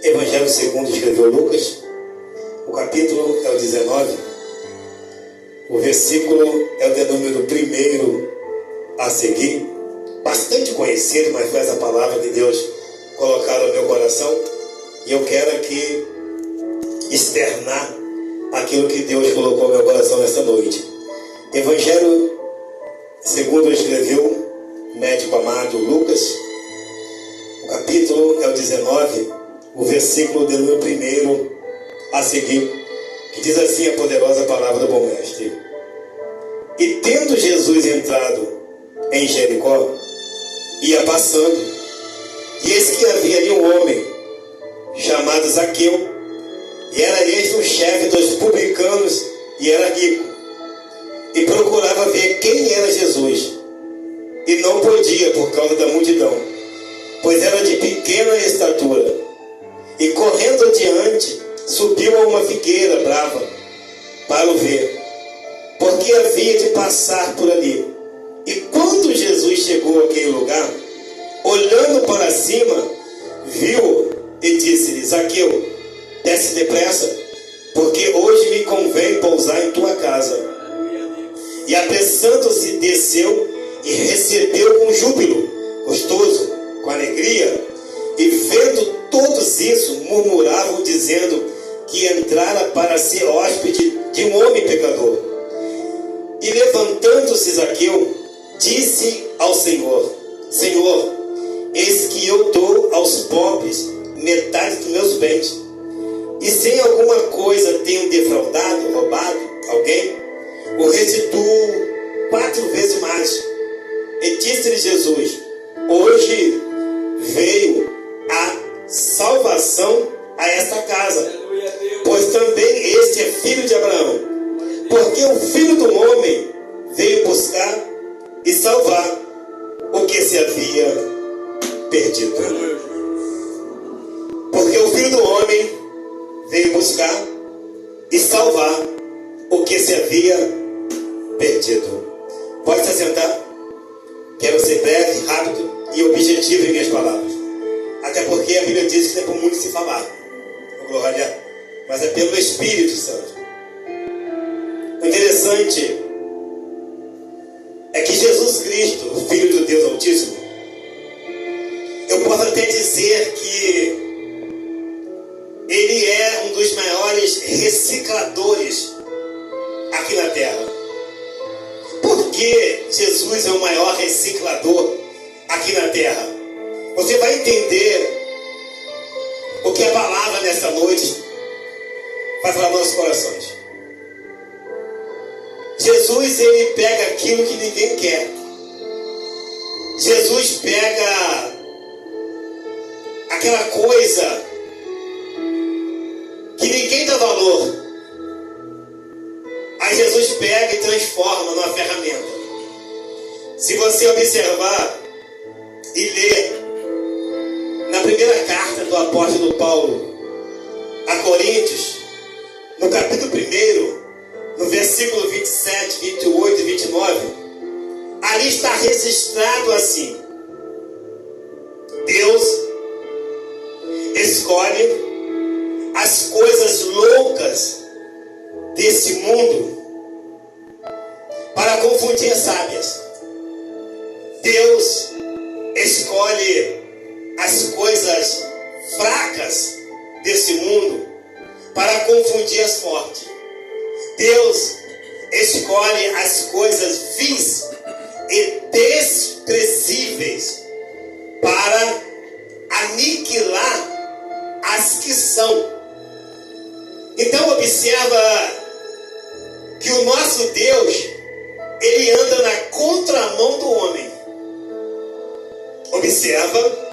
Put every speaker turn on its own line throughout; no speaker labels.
Evangelho segundo escreveu Lucas, o capítulo é o 19, o versículo é o de número 1 a seguir, bastante conhecido, mas foi essa palavra que Deus colocou no meu coração, e eu quero aqui externar aquilo que Deus colocou no meu coração nesta noite. Evangelho segundo escreveu o médico amado Lucas, o capítulo é o 19, o versículo de número 1 a seguir, que diz assim a poderosa palavra do bom mestre: E tendo Jesus entrado em Jericó, ia passando, e eis que havia ali um homem chamado Zaqueu, e era este o chefe dos publicanos, e era rico, e procurava ver quem era Jesus, e não podia por causa da multidão, pois era de pequena estatura. E correndo adiante, subiu a uma figueira brava para o ver, porque havia de passar por ali. E quando Jesus chegou àquele lugar, olhando para cima, viu e disse-lhe: Zaqueu, desce depressa, porque hoje me convém pousar em tua casa. E apressando-se, desceu e recebeu com júbilo gostoso, com alegria. E vendo todos isso, murmuravam, dizendo que entrara para ser hóspede de um homem pecador. E levantando-se Zaqueu, disse ao Senhor: Senhor, eis que eu dou aos pobres metade dos meus bens, e se em alguma coisa tenho defraudado, roubado alguém, o restituo 4 vezes mais. E disse-lhe Jesus: hoje veio a salvação a esta casa, pois também este é filho de Abraão, porque o Filho do Homem veio buscar e salvar o que se havia perdido. Porque o Filho do Homem veio buscar e salvar o que se havia perdido. Pode se assentar. Quero ser breve, rápido e objetivo em minhas palavras. Até porque a Bíblia diz que não é por muito se falar, glória, mas é pelo Espírito Santo. O interessante é que Jesus Cristo, o Filho do Deus Altíssimo, eu posso até dizer que Ele é um dos maiores recicladores aqui na Terra. Por que Jesus é o maior reciclador aqui na Terra? Você vai entender o que a palavra nesta noite vai falar nos nossos corações. Jesus, ele pega aquilo que ninguém quer. Jesus pega aquela coisa que ninguém dá valor. Aí Jesus pega e transforma numa ferramenta. Se você observar e ler na primeira carta do apóstolo Paulo a Coríntios, no capítulo 1, no versículo 27, 28 e 29, ali está registrado assim: Deus escolhe as coisas loucas desse mundo para confundir as sábias. Deus escolhe as coisas fracas desse mundo para confundir as fortes. Deus escolhe as coisas vis e desprezíveis para aniquilar as que são. Então observa que o nosso Deus, ele anda na contramão do homem. Observa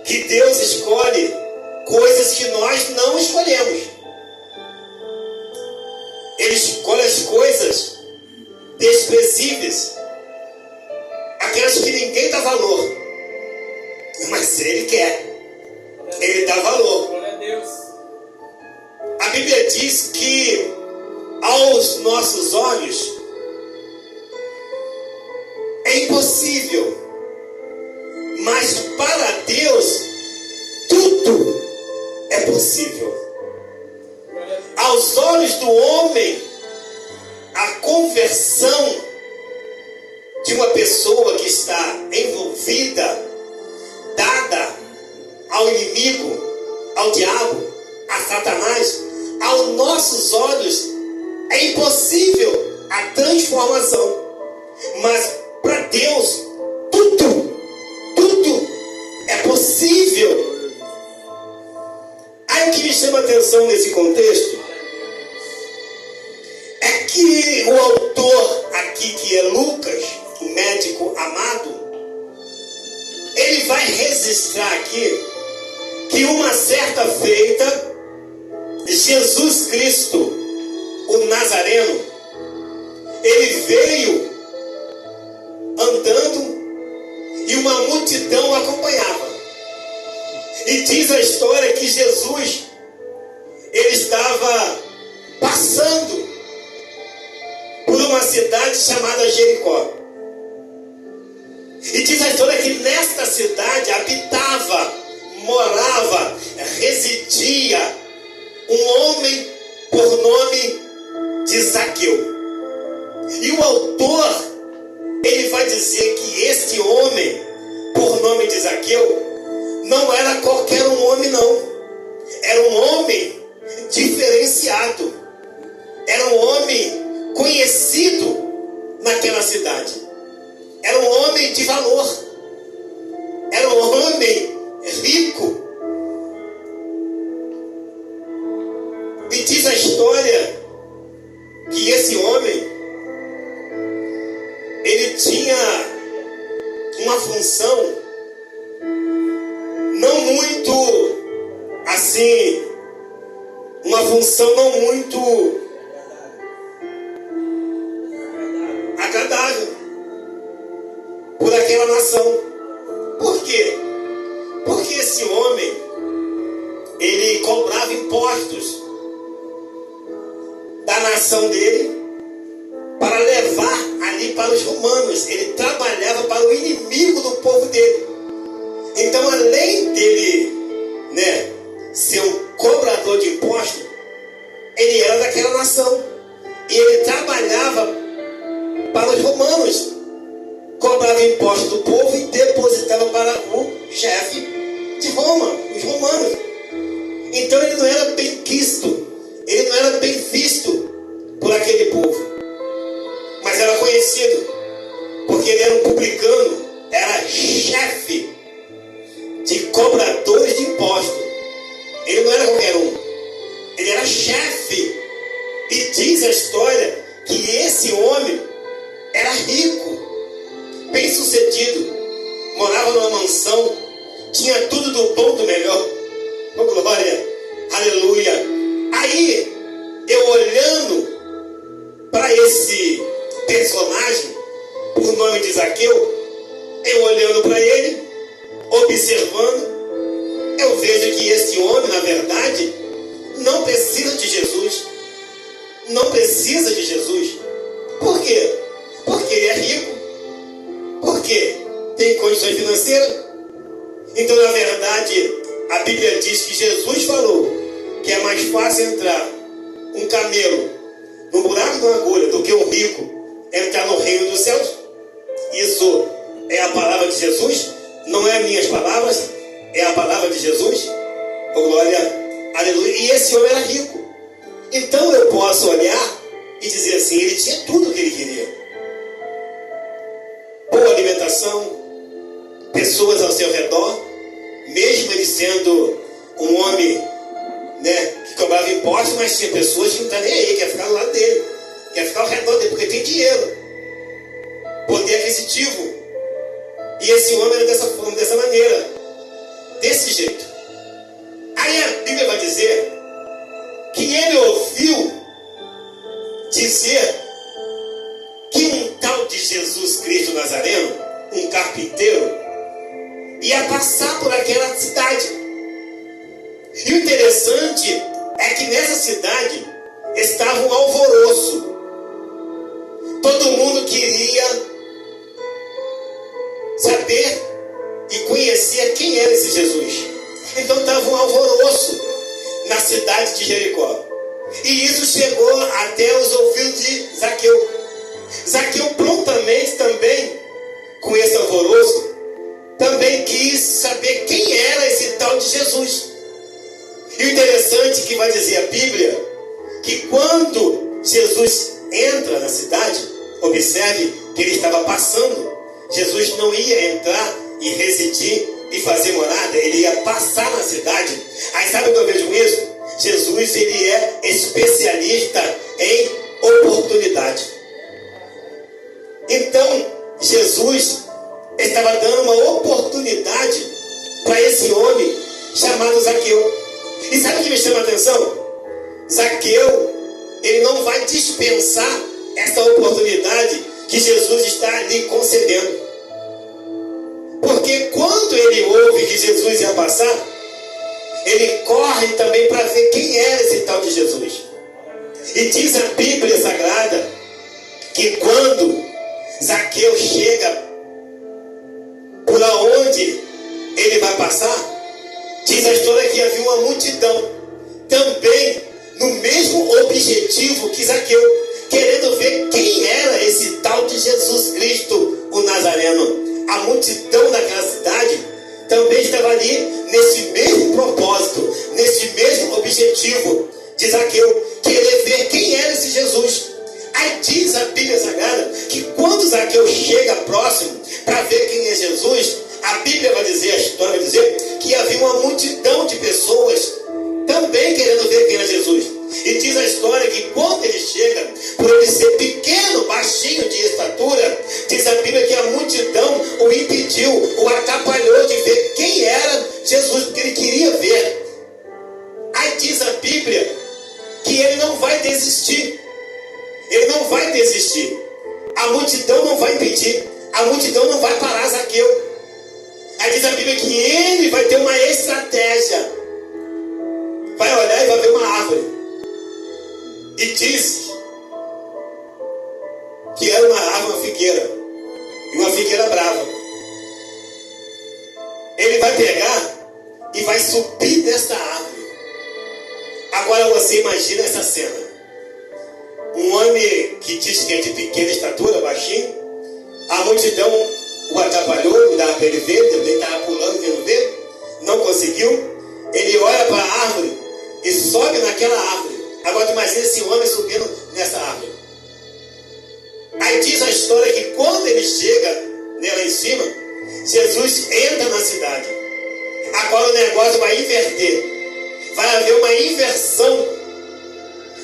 que Deus escolhe coisas que nós não escolhemos. Ele escolhe as coisas desprezíveis, aquelas que ninguém dá valor, mas Ele quer, Ele dá valor. A Bíblia diz que aos nossos olhos é impossível, mas para Deus tudo possível. Aos olhos do homem, a conversão de uma pessoa que está envolvida, dada ao inimigo, ao diabo, a Satanás, aos nossos olhos é impossível a transformação. Mas para Deus, tudo é possível. Aí o que me chama a atenção nesse contexto é que o autor aqui, que é Lucas, o médico amado, ele vai registrar aqui que uma certa feita, Jesus Cristo, o Nazareno, ele veio andando e uma multidão o acompanhava. E diz a história que Jesus, ele estava passando por uma cidade chamada Jericó. E diz a história que nesta cidade habitava, morava, residia um homem por nome de Zaqueu. E o autor, ele vai dizer que este homem, por nome de Zaqueu, não era qualquer um homem, não. Era um homem diferenciado. Era um homem conhecido naquela cidade. Era um homem de valor. Era um homem rico. E diz a história que esse homem, ele tinha uma função não muito assim, uma função não muito agradável por aquela nação. Por quê? Porque esse homem, ele cobrava impostos da nação dele para levar ali para os romanos. Ele trabalhava para o inimigo do povo dele. Então, além dele, ser um cobrador de impostos, ele era daquela nação. E ele trabalhava para os romanos. Cobrava impostos do povo e depositava para o chefe de Roma, os romanos. Então ele não era bem quisto, ele não era bem visto por aquele povo. Mas era conhecido, porque ele era um publicano, era chefe de cobradores de impostos. Ele não era qualquer um, ele era chefe. E diz a história que esse homem era rico, bem sucedido, morava numa mansão, tinha tudo do bom do melhor. Oh, glória, aleluia. Aí, eu olhando para esse personagem, por nome de Zaqueu, eu olhando para ele, observando, eu vejo que esse homem, na verdade, não precisa de Jesus. Não precisa de Jesus. Por quê? Porque ele é rico. Por quê? Tem condições financeiras. Então, na verdade, a Bíblia diz que Jesus falou que é mais fácil entrar um camelo no buraco de uma agulha do que um rico entrar no reino dos céus. Isso é a palavra de Jesus, não é minhas palavras, é a palavra de Jesus. Oh, glória, aleluia. E esse homem era rico. Então eu posso olhar e dizer assim, ele tinha tudo o que ele queria. Boa alimentação, pessoas ao seu redor, mesmo ele sendo um homem, que cobrava impostos, mas tinha pessoas que não estão nem aí, quer ficar do lado dele, quer ficar ao redor dele, porque tem dinheiro, poder aquisitivo. E esse homem era dessa forma, dessa maneira, desse jeito. Aí a Bíblia vai dizer que ele ouviu dizer que um tal de Jesus Cristo Nazareno, um carpinteiro, ia passar por aquela cidade. E o interessante é que nessa cidade estava um alvoroço. Todo mundo queria saber e conhecer quem era esse Jesus. Então estava um alvoroço. na cidade de Jericó. E isso chegou até os ouvidos de Zaqueu. Zaqueu prontamente também, com esse alvoroço, também quis saber quem era esse tal de Jesus. E o interessante que vai dizer a Bíblia, que quando Jesus entra na cidade, observe que ele estava passando. Jesus não ia entrar e residir e fazer morada, ele ia passar na cidade. Aí sabe o que eu vejo com isso? Jesus, ele é especialista em oportunidade. Então, Jesus estava dando uma oportunidade para esse homem chamado Zaqueu. E sabe o que me chama a atenção? Zaqueu, ele não vai dispensar essa oportunidade que Jesus está lhe concedendo. Porque quando ele ouve que Jesus ia passar, ele corre também para ver quem era esse tal de Jesus. E diz a Bíblia Sagrada que quando Zaqueu chega por onde ele vai passar, diz a história que havia uma multidão também no mesmo objetivo que Zaqueu, querendo ver quem era esse tal de Jesus Cristo, o Nazareno. A multidão daquela cidade também estava ali nesse mesmo propósito, nesse mesmo objetivo de Zaqueu, querer ver quem era esse Jesus. Aí diz a Bíblia Sagrada que quando Zaqueu chega próximo para ver quem é Jesus, a Bíblia vai dizer, a história vai dizer, que havia uma multidão de pessoas também querendo ver quem era Jesus. E diz a história que quando ele chega, por ele ser pequeno, baixinho de estatura, diz a Bíblia que a multidão o impediu, o atrapalhou de ver quem era Jesus, porque ele queria ver. Aí diz a Bíblia que ele não vai desistir. Ele não vai desistir. A multidão não vai impedir. A multidão não vai parar Zaqueu. Aí diz a Bíblia que ele vai ter uma estratégia. Vai olhar e vai ver uma árvore. E diz que era uma árvore, uma figueira. E uma figueira brava. Ele vai pegar e vai subir desta árvore. Agora você imagina essa cena. Um homem que diz que é de pequena estatura, baixinho. A multidão o atrapalhou, não dava para ele ver, ele estava pulando, querendo ver. Não conseguiu. Ele olha para a árvore e sobe naquela árvore. Agora imagina esse homem subindo nessa árvore. Aí diz a história que quando ele chega nela em cima, Jesus entra na cidade. Agora o negócio vai inverter. Vai haver uma inversão.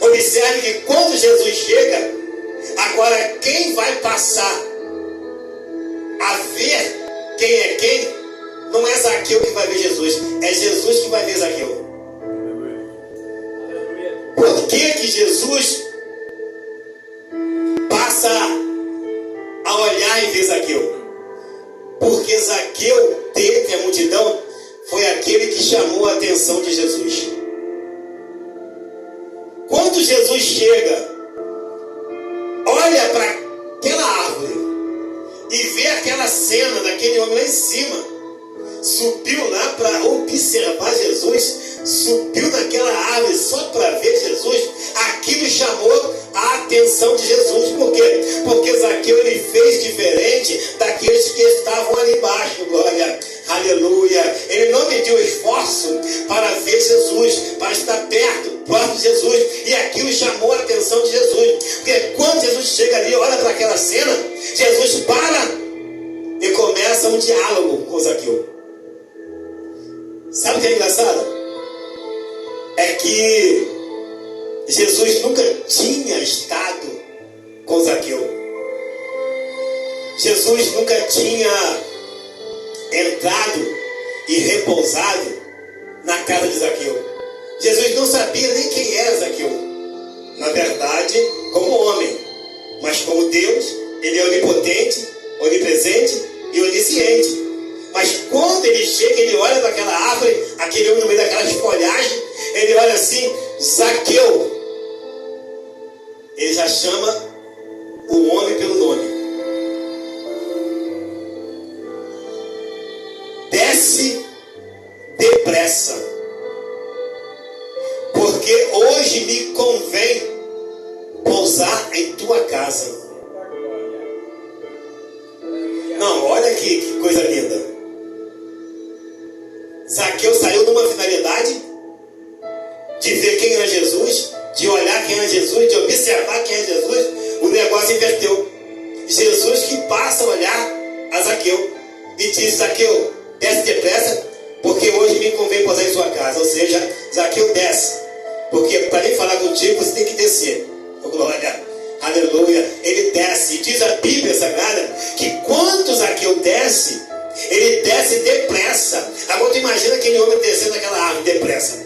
Observe que quando Jesus chega, agora quem vai passar a ver quem é quem, não é Zaqueu que vai ver Jesus, é Jesus que vai ver Zaqueu. Por que Jesus passa a olhar e ver Zaqueu? Porque Zaqueu, dentre a multidão, foi aquele que chamou a atenção de Jesus. Quando Jesus chega, olha para aquela árvore e vê aquela cena daquele homem lá em cima, subiu lá para observar Jesus, subiu naquela árvore só para ver Jesus, aquilo chamou a atenção de Jesus. Por quê? Porque Zaqueu, ele fez diferente daqueles que estavam ali embaixo. Glória, aleluia. Ele não mediu esforço para ver Jesus, para estar perto, próximo de Jesus, e aquilo chamou a atenção de Jesus. Porque quando Jesus chega ali, olha para aquela cena, Jesus para e começa um diálogo com Zaqueu. Sabe o que é engraçado? É que Jesus nunca tinha estado com Zaqueu. Jesus nunca tinha entrado e repousado na casa de Zaqueu. Jesus não sabia nem quem era Zaqueu. Na verdade, como homem. Mas como Deus, ele é onipotente, onipresente e onisciente. Mas quando ele chega, ele olha para aquela árvore, aquele homem no meio daquelas folhagens, ele olha assim, Zaqueu. Ele já chama o homem pelo nome. Desce depressa. hoje me convém pousar em tua casa. Não, olha que coisa linda. Zaqueu saiu numa finalidade de ver quem era Jesus, de olhar quem era Jesus, de observar quem é Jesus. O negócio inverteu. Jesus que passa a olhar a Zaqueu e diz: Zaqueu, desce depressa, porque hoje me convém pousar em sua casa. Ou seja, Zaqueu desce, porque para nem falar contigo você tem que descer. Oh, glória, aleluia. Ele desce, e diz a Bíblia Sagrada que quando Zaqueu desce, ele desce depressa. Agora tu imagina aquele homem descendo aquela árvore depressa,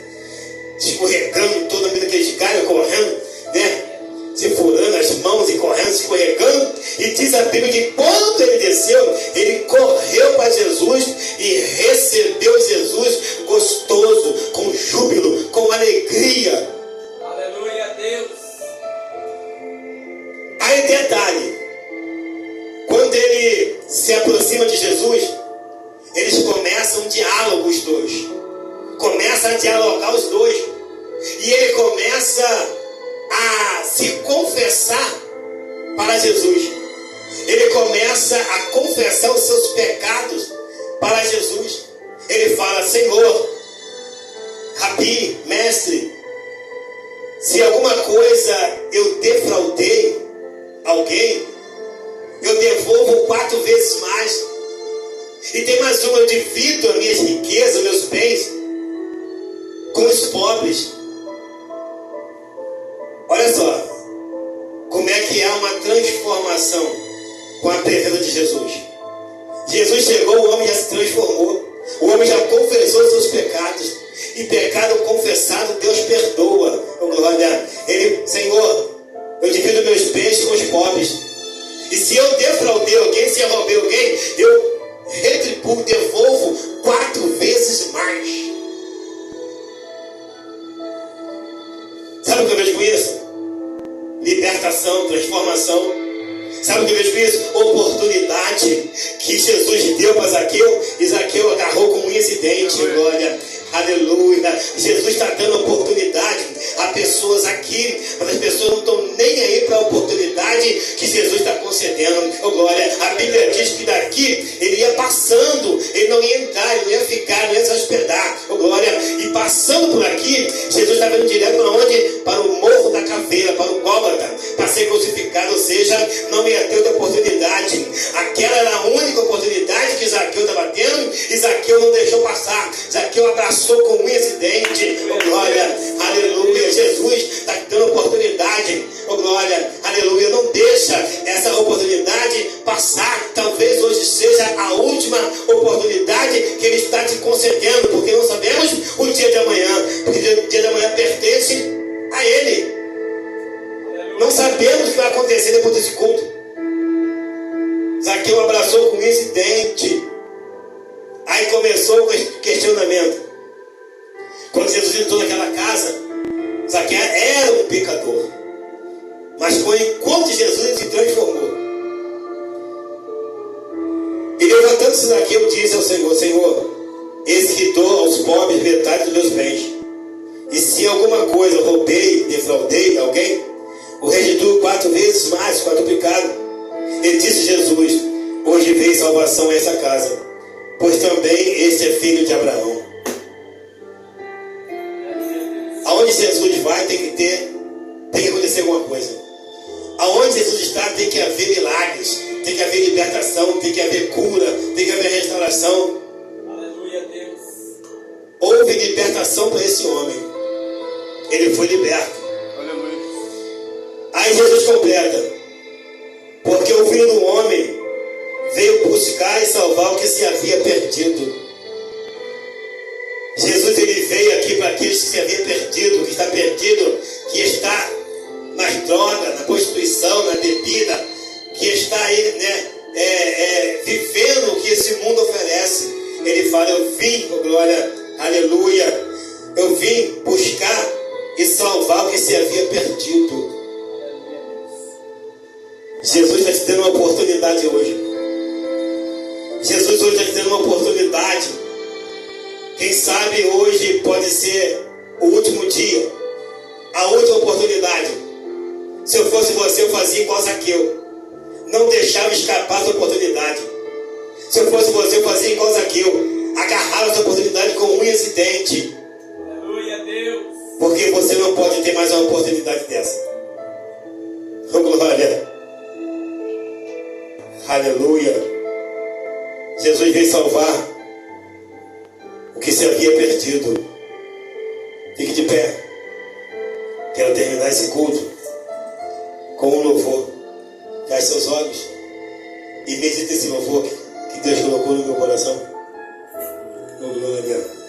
escorregando todo meio daqueles galhos, correndo, né? Se furando as mãos e correndo, escorregando. E diz a Bíblia que quando ele desceu, ele correu para Jesus e recebeu Jesus gostoso, com júbilo, com alegria.
Aleluia a Deus.
Aí detalhe, quando ele se aproxima de Jesus, eles começam um diálogo, os dois. Começa a dialogar os dois. E ele começa a se confessar para Jesus. Ele começa a confessar os seus pecados para Jesus. Ele fala: Senhor, Rabi, mestre, se alguma coisa eu defraudei alguém, eu devolvo 4 vezes mais. E tem mais uma: eu divido as minhas riquezas, meus bens com os pobres. Olha só como é que há uma transformação com a presença de Jesus. Jesus chegou, o homem já se transformou. O homem já confessou os seus pecados. E pecado confessado, Deus perdoa. Oh, glória. Ele: Senhor, eu divido meus bens com os pobres. E se eu defraudei alguém, se eu roubei alguém, eu retribuo, devolvo 4 vezes mais. Sabe o que eu vejo com isso? Libertação, transformação. Sabe o que eu vejo com isso? Oportunidade que Jesus deu para Zaqueu, e Zaqueu agarrou com unhas e dentes. Glória, aleluia. Jesus está dando oportunidade a pessoas aqui, mas as pessoas não estão nem aí para a oportunidade que Jesus está concedendo. Oh, glória. A Bíblia diz que daqui ele ia passando, ele não ia entrar, ele não ia ficar, não ia se hospedar. Oh, glória. E passando por aqui, Jesus está vindo direto para onde? Para o Morro da Caveira, para o Gólgota, para ser crucificado. Ou seja, não ia ter outra oportunidade. Aquela era a única oportunidade que Zaqueu estava tendo, e Zaqueu não deixou passar. Zaqueu abraçou com unhas e dentes. Oh, glória, aleluia. Jesus está dando oportunidade. Oh, glória, aleluia. Não deixa essa oportunidade passar. Talvez hoje seja a última oportunidade que Ele está te concedendo, porque não sabemos o dia de amanhã, porque o dia de amanhã pertence a Ele. Não sabemos o que vai acontecer depois desse culto. Zaqueu abraçou com unhas e dentes. Aí começou o questionamento. Quando Jesus entrou naquela casa, Zaqueu era um pecador, mas foi enquanto Jesus ele se transformou. E levantando-se Zaqueu, disse ao Senhor: Senhor, eis que dou aos pobres metade dos meus bens. E se alguma coisa roubei, defraudei alguém, o restituo 4 vezes mais, quadruplicado. E disse Jesus: hoje veio salvação a essa casa, pois também este é filho de Abraão. Aonde Jesus vai tem que acontecer alguma coisa. Aonde Jesus está tem que haver milagres, tem que haver libertação, tem que haver cura, tem que haver restauração.
Aleluia a Deus.
Houve libertação para esse homem. Ele foi liberto.
Aleluia.
Aí Jesus completa: porque o Filho do Homem veio buscar e salvar o que se havia perdido. Jesus ele veio aqui para aqueles que se havia perdido, que está perdido, que está nas drogas, na prostituição, na bebida, que está aí, né, vivendo o que esse mundo oferece. Ele fala: eu vim, oh, glória, aleluia, eu vim buscar e salvar o que se havia perdido. Jesus está te dando uma oportunidade hoje. Jesus hoje está te dando uma oportunidade. Quem sabe hoje pode ser o último dia a outra oportunidade. Se eu fosse você, eu fazia igual Zaqueu. Não deixava escapar essa oportunidade. Se eu fosse você, eu fazia igual Zaqueu. Agarrava essa oportunidade com unhas e dentes.
Aleluia, Deus.
Porque você não pode ter mais uma oportunidade dessa. Oh, glória. Aleluia. Jesus veio salvar o que se havia perdido. Fique de pé. Quero terminar esse culto com um louvor. Feche seus olhos e medite esse louvor que Deus colocou no meu coração. Oh, glória.